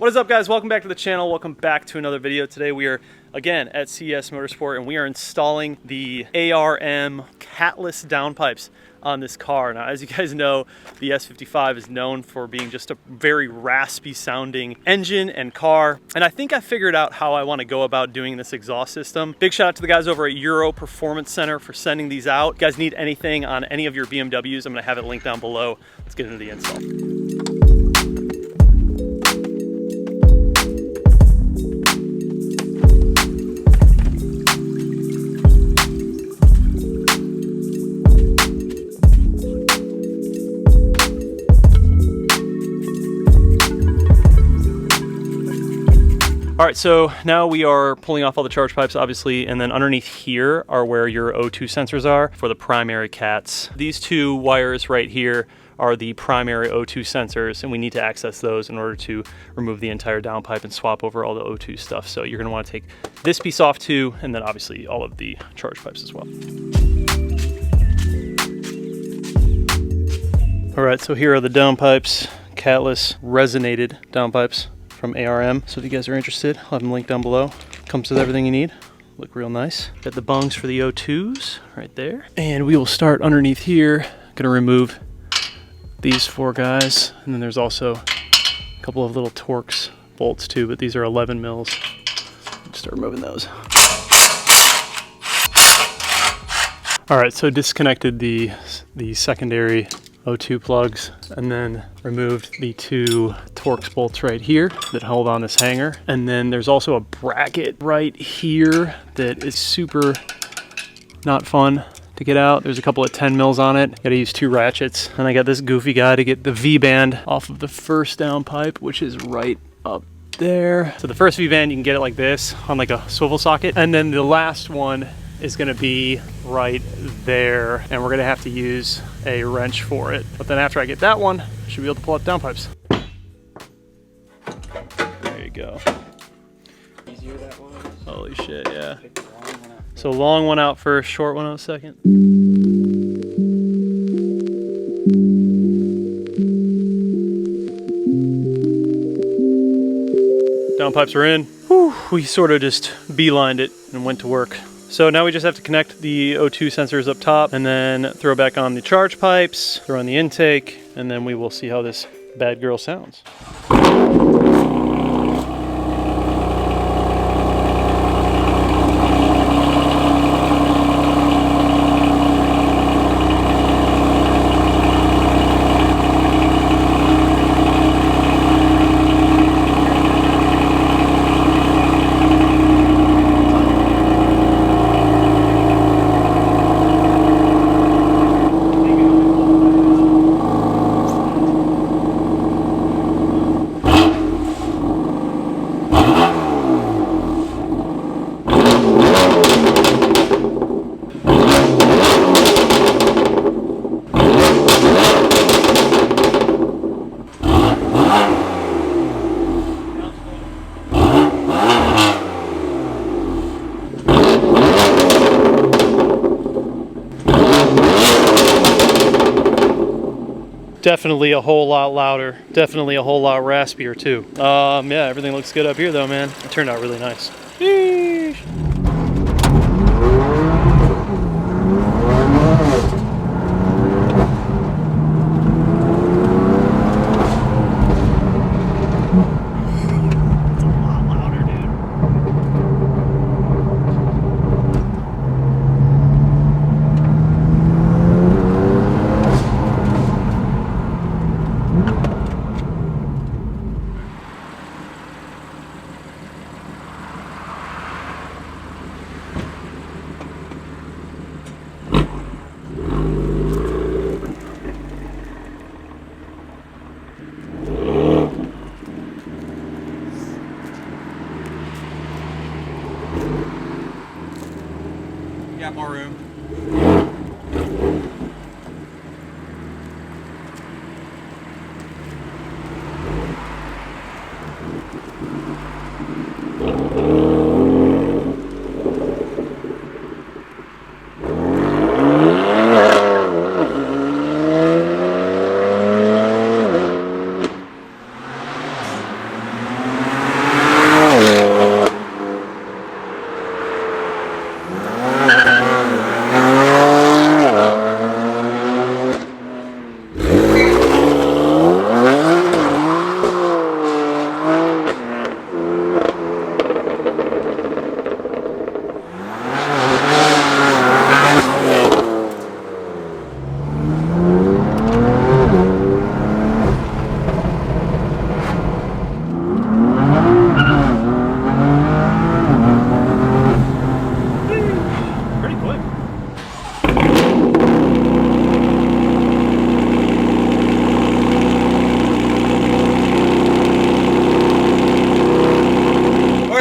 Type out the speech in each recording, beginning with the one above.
What is up, guys? Welcome back to the channel. Welcome back to another video. Today we are again at CS Motorsport and we are installing the ARM catless downpipes on this car. Now, as you guys know, the S55 is known for being just a very raspy sounding engine and car. And I think I figured out how I want to go about doing this exhaust system. Big shout out to the guys over at Euro Performance Center for sending these out. If you guys need anything on any of your BMWs, I'm going to have it linked down below. Let's get into the install. All right, so now we are pulling off all the charge pipes, obviously, and then underneath here are where your O2 sensors are for the primary cats. These two wires right here are the primary O2 sensors, and we need to access those in order to remove the entire downpipe and swap over all the O2 stuff. So you're gonna wanna take this piece off too, and then obviously all of the charge pipes as well. All right, so here are the downpipes, catless resonated downpipes from ARM. So if you guys are interested, I'll have them linked down below. Comes with everything you need. Look real nice. Got the bungs for the O2s right there. And we will start underneath here. Gonna remove these four guys. And then there's also a couple of little Torx bolts too, but these are 11 mils. Just start removing those. All right, so disconnected the secondary O2 plugs and then removed the two Torx bolts right here that hold on this hanger. And then there's also a bracket right here that is super not fun to get out. There's a couple of 10 mils on it. Gotta use two ratchets. And I got this goofy guy to get the V-band off of the first downpipe, which is right up there. So the first V-band, you can get it like this on like a swivel socket. And then the last one is gonna be right there, and we're gonna have to use a wrench for it. But then after I get that one, I should be able to pull out downpipes. There you go. Easier that one. Holy shit, yeah. Pick the long one out. So long one out first, short one out second. Downpipes are in. Whew, we sort of just beelined it and went to work. So now we just have to connect the O2 sensors up top and then throw back on the charge pipes, throw on the intake, and then we will see how this bad girl sounds. Definitely a whole lot louder. Definitely a whole lot raspier too. Yeah, everything looks good up here though, man. It turned out really nice. Sheesh. Got more room.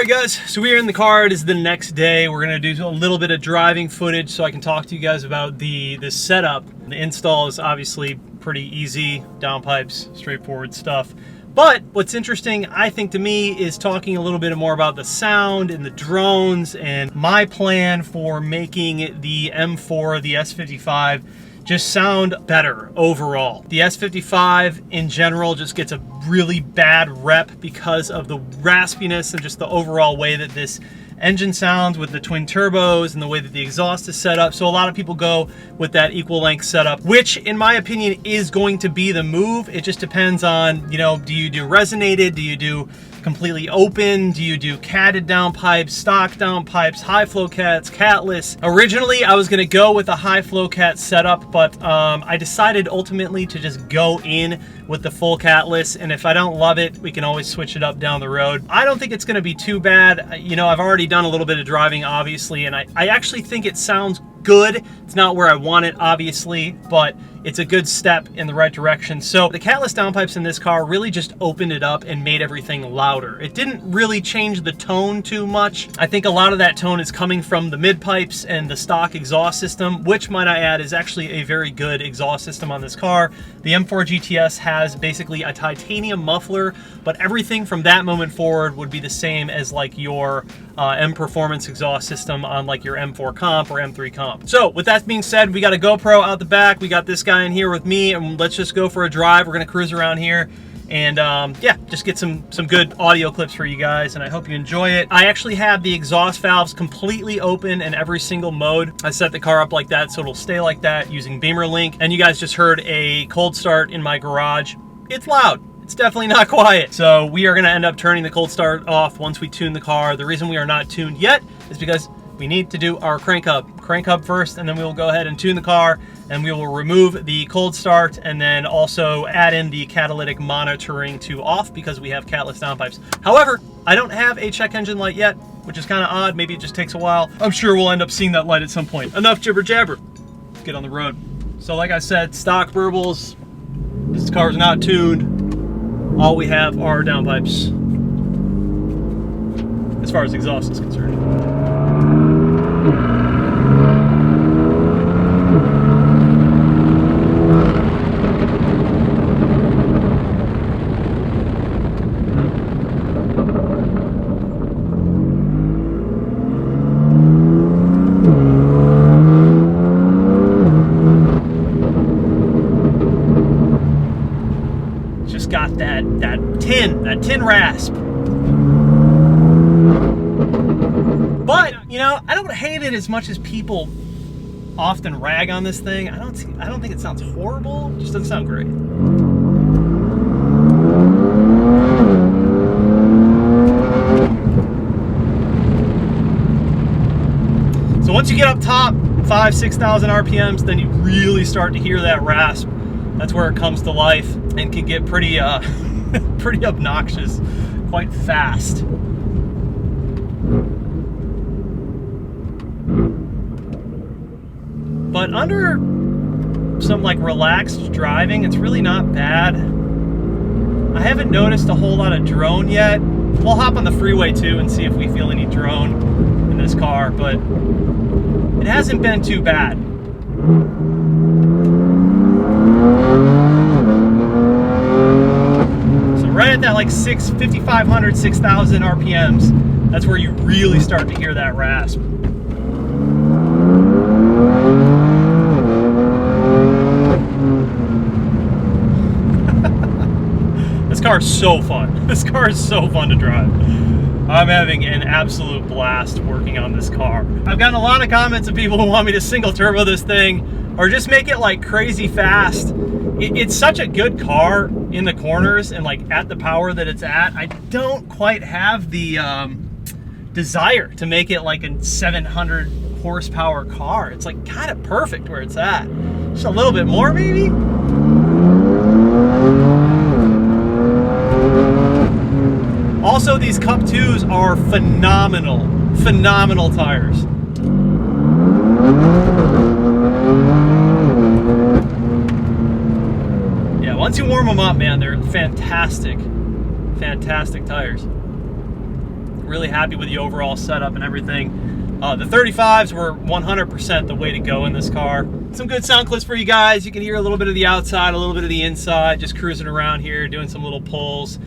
Alright guys, so we are in the car. It is the next day. We're going to do a little bit of driving footage so I can talk to you guys about the setup. The install is obviously pretty easy, downpipes, straightforward stuff. But what's interesting, I think, to me, is talking a little bit more about the sound and the drones and my plan for making the M4, the S55, just sound better overall. The S55 in general just gets a really bad rep because of the raspiness and just the overall way that this engine sounds with the twin turbos and the way that the exhaust is set up. So a lot of people go with that equal length setup, which in my opinion is going to be the move. It just depends on, you know, do you do resonated? Do you do completely open? Do you do catted downpipes, stock downpipes, high flow cats, catless? Originally, I was gonna go with a high flow cat setup, but I decided ultimately to just go in with the full catless, and if I don't love it, we can always switch it up down the road. I don't think it's gonna be too bad. You know, I've already done a little bit of driving, obviously, and I actually think it sounds good. It's not where I want it, obviously, but it's a good step in the right direction. So the catless downpipes in this car really just opened it up and made everything louder. It didn't really change the tone too much. I think a lot of that tone is coming from the mid pipes and the stock exhaust system, which, might I add, is actually a very good exhaust system on this car. The M4 GTS has basically a titanium muffler, but everything from that moment forward would be the same as like your M Performance exhaust system on like your M4 comp or M3 comp. So with that being said, we got a GoPro out the back. We got this guy in here with me, and let's just go for a drive. We're gonna cruise around here and yeah, just get some good audio clips for you guys, and I hope you enjoy it. I actually have the exhaust valves completely open in every single mode. I set the car up like that so it'll stay like that using Beamer Link, and you guys just heard a cold start in my garage. It's loud. It's definitely not quiet. So we are gonna end up turning the cold start off once we tune the car. The reason we are not tuned yet is because we need to do our crank hub first, and then we will go ahead and tune the car, and we will remove the cold start and then also add in the catalytic monitoring to off because we have catless downpipes. However, I don't have a check engine light yet, which is kind of odd. Maybe it just takes a while. I'm sure we'll end up seeing that light at some point. Enough jibber jabber. Let's get on the road. So like I said, stock burbles. This car is not tuned. All we have are downpipes as far as exhaust is concerned. Just got that tin rasp. But, you know, I don't hate it as much as people often rag on this thing. I don't think it sounds horrible. It just doesn't sound great. So once you get up top, 5,000–6,000 RPMs, then you really start to hear that rasp. That's where it comes to life and can get pretty pretty obnoxious quite fast. But under some like relaxed driving, it's really not bad. I haven't noticed a whole lot of drone yet. We'll hop on the freeway too and see if we feel any drone in this car, but it hasn't been too bad. So right at that like 5,500, 6,000 RPMs, that's where you really start to hear that rasp. This car is so fun. This car is so fun to drive. I'm having an absolute blast working on this car. I've gotten a lot of comments of people who want me to single turbo this thing or just make it like crazy fast. It's such a good car in the corners and like at the power that it's at. I don't quite have the desire to make it like a 700 horsepower car. It's like kind of perfect where it's at. Just a little bit more maybe. Also, these Cup 2s are phenomenal, phenomenal tires. Yeah, once you warm them up, man, they're fantastic, fantastic tires. Really happy with the overall setup and everything. The 35s were 100% the way to go in this car. Some good sound clips for you guys. You can hear a little bit of the outside, a little bit of the inside, just cruising around here, doing some little pulls.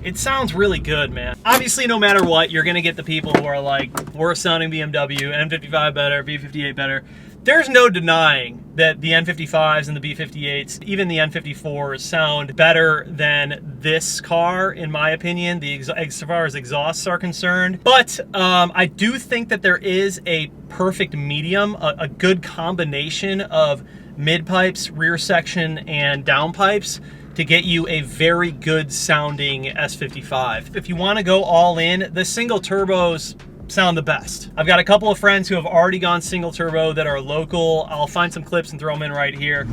It sounds really good, man. Obviously, no matter what, you're gonna get the people who are like, worst sounding BMW, N55 better, B58 better. There's no denying that the N55s and the B58s, even the N54s, sound better than this car, in my opinion, as far as exhausts are concerned. But I do think that there is a perfect medium, a good combination of mid-pipes, rear section, and downpipes to get you a very good sounding S55. If you want to go all in, the single turbos sound the best. I've got a couple of friends who have already gone single turbo that are local. I'll find some clips and throw them in right here.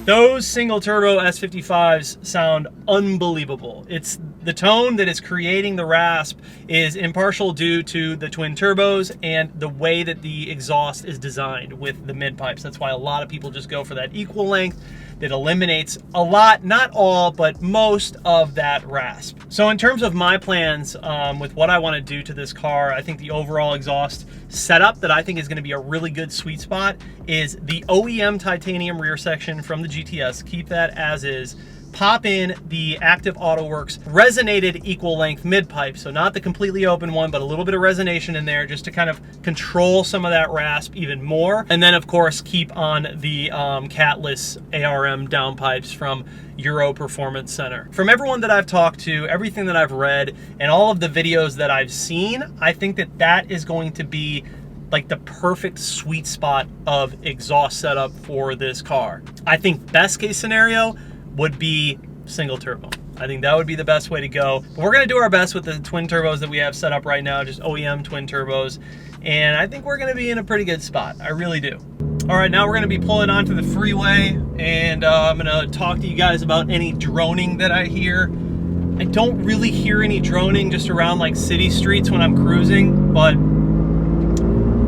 Those single turbo S55s sound unbelievable. It's the tone that is creating the rasp is impartial due to the twin turbos and the way that the exhaust is designed with the mid pipes. That's why a lot of people just go for that equal length that eliminates a lot, not all, but most of that rasp. So in terms of my plans with what I want to do to this car, I think the overall exhaust setup that I think is going to be a really good sweet spot is the OEM titanium rear section from the GTS. Keep that as is. Pop in the Active AutoWorks resonated equal length mid pipe. So not the completely open one, but a little bit of resonation in there just to kind of control some of that rasp even more. And then of course, keep on the catless ARM downpipes from Euro Performance Center. From everyone that I've talked to, everything that I've read, and all of the videos that I've seen, I think that that is going to be like the perfect sweet spot of exhaust setup for this car. I think best case scenario would be single turbo. I think that would be the best way to go. But we're gonna do our best with the twin turbos that we have set up right now, just OEM twin turbos. And I think we're gonna be in a pretty good spot. I really do. All right, now we're gonna be pulling onto the freeway and I'm gonna talk to you guys about any droning that I hear. I don't really hear any droning just around like city streets when I'm cruising, but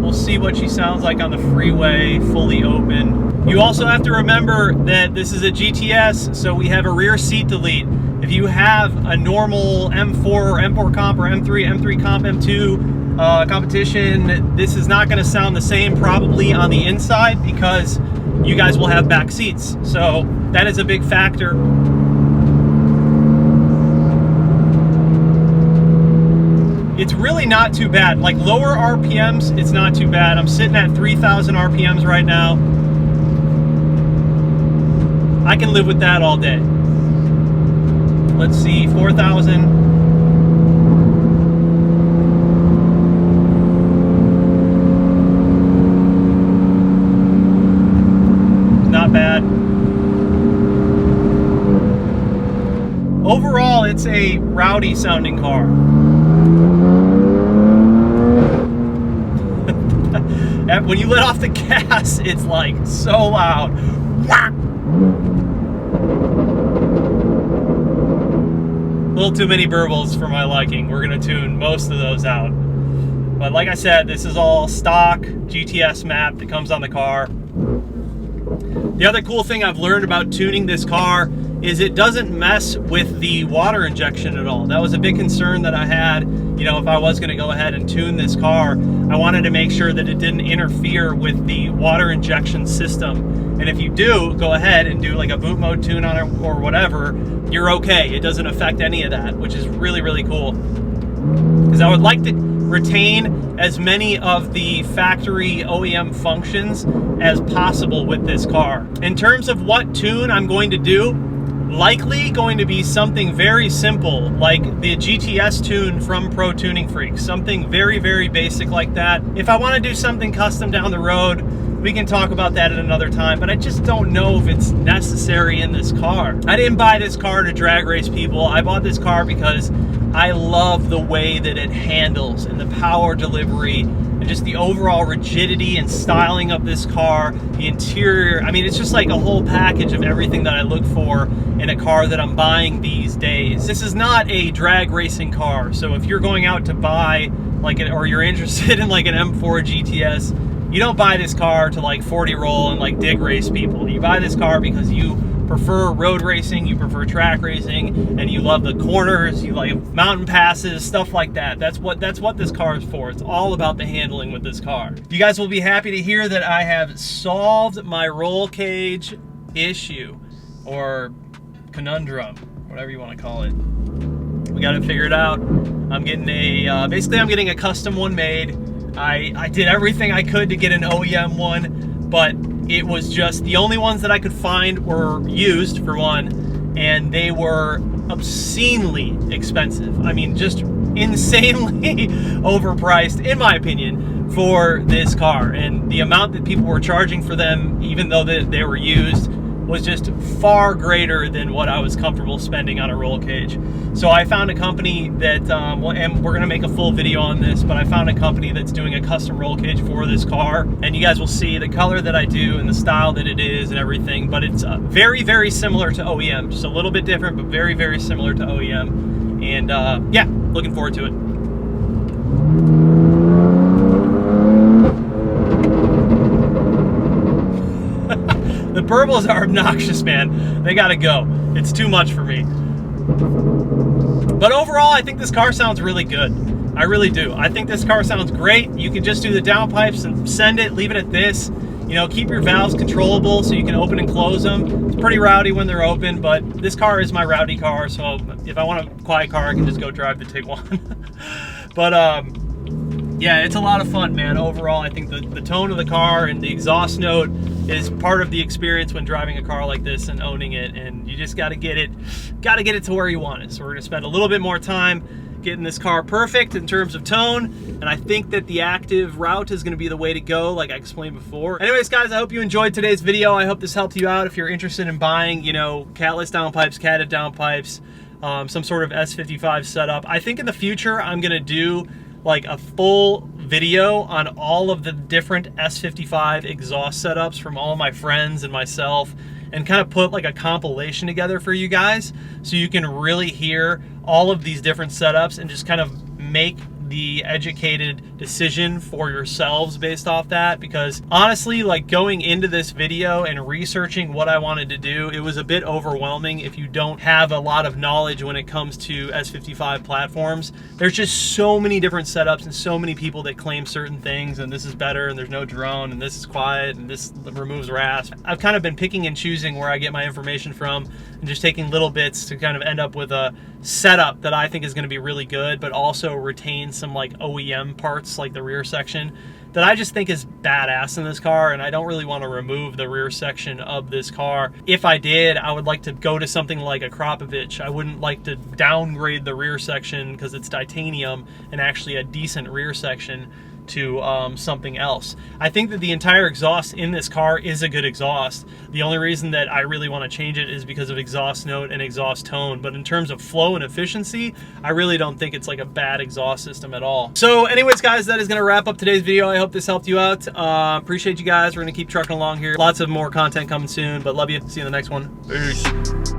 we'll see what she sounds like on the freeway, fully open. You also have to remember that this is a GTS, so we have a rear seat delete. If you have a normal M4 or M4 comp or M3 comp, M2 competition, this is not gonna sound the same probably on the inside because you guys will have back seats. So that is a big factor. It's really not too bad. Like lower RPMs, it's not too bad. I'm sitting at 3,000 RPMs right now. I can live with that all day. Let's see, 4,000. Not bad. Overall, it's a rowdy sounding car. When you let off the gas, it's like so loud. A little too many burbles for my liking. We're gonna tune most of those out. But like I said, this is all stock GTS map that comes on the car. The other cool thing I've learned about tuning this car is it doesn't mess with the water injection at all. That was a big concern that I had. You know, if I was gonna go ahead and tune this car, I wanted to make sure that it didn't interfere with the water injection system. And if you do, go ahead and do like a boot mode tune on it or whatever, you're okay. It doesn't affect any of that, which is really, really cool. Because I would like to retain as many of the factory OEM functions as possible with this car. In terms of what tune I'm going to do, likely going to be something very simple, like the GTS tune from Pro Tuning Freak. Something very, very basic like that. If I want to do something custom down the road, we can talk about that at another time, but I just don't know if it's necessary in this car. I didn't buy this car to drag race people. I bought this car because I love the way that it handles and the power delivery and just the overall rigidity and styling of this car, the interior. I mean, it's just like a whole package of everything that I look for in a car that I'm buying these days. This is not a drag racing car, so if you're going out to buy like or you're interested in like an M4 GTS, you don't buy this car to like 40 roll and like dig race people. You buy this car because you prefer road racing, you prefer track racing, and you love the corners, you like mountain passes, stuff like that. That's what this car is for. It's all about the handling with this car. You guys will be happy to hear that I have solved my roll cage issue, or conundrum, whatever you want to call it. We got it figured out. I'm getting a, basically I'm getting a custom one made. I did everything I could to get an OEM one, but it was just the only ones that I could find were used, for one, and they were obscenely expensive. I mean, just insanely overpriced, in my opinion, for this car. And the amount that people were charging for them, even though they were used, was just far greater than what I was comfortable spending on a roll cage. So I found a company that, and we're gonna make a full video on this, but I found a company that's doing a custom roll cage for this car, and you guys will see the color that I do and the style that it is and everything, but it's very, very similar to OEM, just a little bit different, but very, very similar to OEM. And yeah, looking forward to it. The burbles are obnoxious, man. They gotta go. It's too much for me. But overall, I think this car sounds really good. I really do. I think this car sounds great. You can just do the downpipes and send it, leave it at this. You know, keep your valves controllable so you can open and close them. It's pretty rowdy when they're open, but this car is my rowdy car, so if I want a quiet car, I can just go drive the Tiguan. But yeah, it's a lot of fun, man. Overall, I think the tone of the car and the exhaust note is part of the experience when driving a car like this and owning it, and you just got to get it to where you want it. So we're gonna spend a little bit more time getting this car perfect in terms of tone, and I think that the active route is gonna be the way to go, like I explained before. Anyways, guys, I hope you enjoyed today's video. I hope this helped you out if you're interested in buying, you know, catless downpipes, catted downpipes, some sort of S55 setup. I think in the future I'm gonna do like a full video on all of the different S55 exhaust setups from all my friends and myself, and kind of put like a compilation together for you guys so you can really hear all of these different setups and just kind of make the educated decision for yourselves based off that. Because honestly, like going into this video and researching what I wanted to do, it was a bit overwhelming if you don't have a lot of knowledge when it comes to S55 platforms. There's just so many different setups and so many people that claim certain things, and this is better and there's no drone and this is quiet and this removes rasp. I've kind of been picking and choosing where I get my information from and just taking little bits to kind of end up with a setup that I think is going to be really good, but also retain some like OEM parts like the rear section that I just think is badass in this car, and I don't really want to remove the rear section of this car. If I did, I would like to go to something like a Kropovich. I wouldn't like to downgrade the rear section because it's titanium and actually a decent rear section to something else. I think that the entire exhaust in this car is a good exhaust. The only reason that I really want to change it is because of exhaust note and exhaust tone, but in terms of flow and efficiency, I really don't think it's like a bad exhaust system at all. So anyways, guys, that is going to wrap up today's video. I hope this helped you out. Appreciate you guys. We're going to keep trucking along here. Lots of more content coming soon, but love you. See you in the next one. Peace.